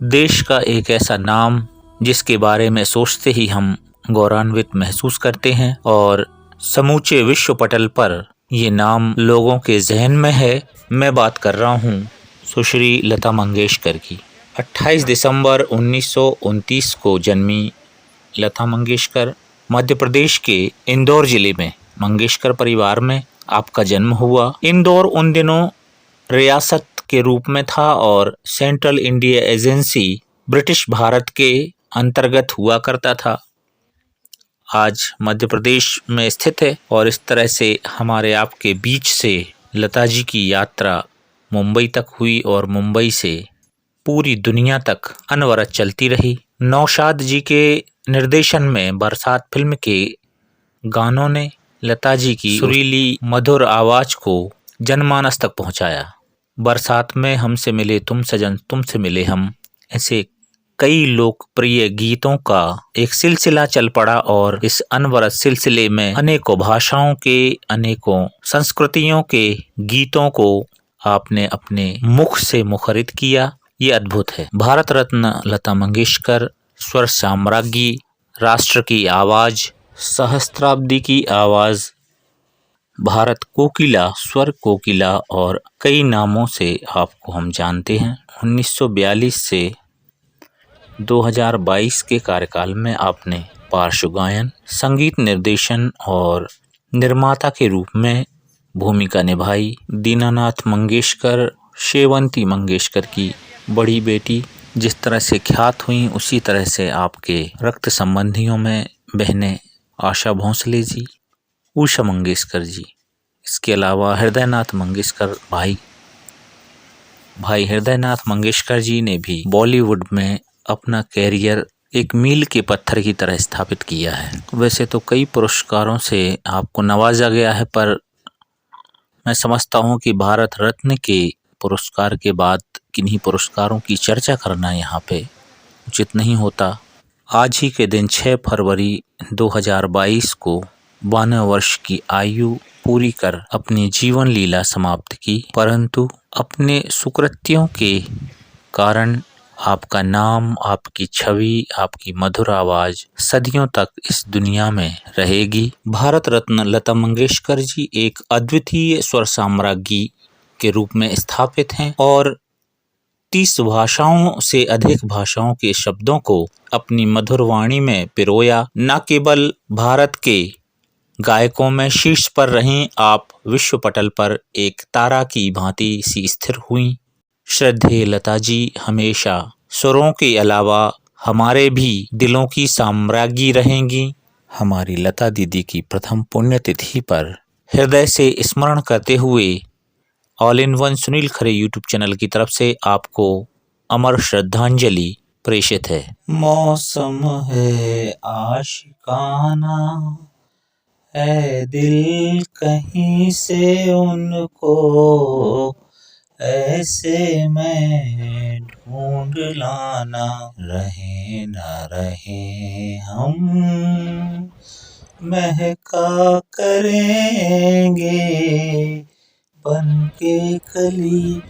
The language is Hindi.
देश का एक ऐसा नाम जिसके बारे में सोचते ही हम गौरवान्वित महसूस करते हैं और समूचे विश्व पटल पर ये नाम लोगों के जहन में है। मैं बात कर रहा हूँ सुश्री लता मंगेशकर की। 28 दिसंबर 1929 को जन्मी लता मंगेशकर मध्य प्रदेश के इंदौर जिले में मंगेशकर परिवार में आपका जन्म हुआ। इंदौर उन दिनों रियासत के रूप में था और central India agency British Bharat के अंतर्गत हुआ करता था। आज मध्य प्रदेश में स्थित है और इस तरह से हमारे आपके बीच से लता जी की यात्रा मुंबई तक हुई और मुंबई से पूरी दुनिया तक अनवरत चलती रही। नौशाद जी के निर्देशन में बरसात फिल्म के गानों ने लता जी की सुरीली मधुर आवाज को जनमानस तक पहुंचाया। बरसात में हमसे मिले तुम सजन तुमसे मिले हम, ऐसे कई लोकप्रिय गीतों का एक सिलसिला चल पड़ा और इस अनवरत सिलसिले में अनेकों भाषाओं के, अनेकों संस्कृतियों के गीतों को आपने अपने मुख से मुखरित किया। ये अद्भुत है। भारत रत्न लता मंगेशकर स्वर साम्राज्ञी, राष्ट्र की आवाज, सहस्त्राब्दी की आवाज, भारत कोकिला, स्वर कोकिला और कई नामों से आपको हम जानते हैं। 1942 से 2022 के कार्यकाल में आपने पार्श्व गायन, संगीत निर्देशन और निर्माता के रूप में भूमिका निभाई। दीनानाथ मंगेशकर शेवंती मंगेशकर की बड़ी बेटी जिस तरह से ख्यात हुई, उसी तरह से आपके रक्त संबंधियों में बहनें आशा भोंसले जी, उषा मंगेशकर जी, इसके अलावा हृदयनाथ मंगेशकर भाई हृदयनाथ मंगेशकर जी ने भी बॉलीवुड में अपना कैरियर एक मील के पत्थर की तरह स्थापित किया है। वैसे तो कई पुरस्कारों से आपको नवाजा गया है, पर मैं समझता हूँ कि भारत रत्न के पुरस्कार के बाद किन्हीं पुरस्कारों की चर्चा करना यहाँ पे उचित नहीं होता। आज ही के दिन 6 फरवरी 2022 को 92 वर्ष की आयु पूरी कर अपनी जीवन लीला समाप्त की, परंतु अपने सुकृत्यों के कारण आपका नाम, आपकी छवि, आपकी मधुर आवाज सदियों तक इस दुनिया में रहेगी। भारत रत्न लता मंगेशकर जी एक अद्वितीय स्वर साम्राज्ञी के रूप में स्थापित हैं और 30 भाषाओं से अधिक भाषाओं के शब्दों को अपनी मधुर वाणी में पिरोया। न केवल भारत के गायकों में शीर्ष पर रहीं, आप विश्व पटल पर एक तारा की भांति सी स्थिर हुई। श्रद्धेय लता जी हमेशा स्वरों के अलावा हमारे भी दिलों की साम्राज्ञी रहेंगी। हमारी लता दीदी की प्रथम पुण्यतिथि पर हृदय से स्मरण करते हुए all in one Sunil Khare YouTube channel की तरफ से आपको अमर श्रद्धांजलि प्रेषित है। मौसम है आशिकाना, है दिल कहीं से उनको ऐसे में ढूंढ लाना, रहे न रहे हम महका करेंगे बन के कली।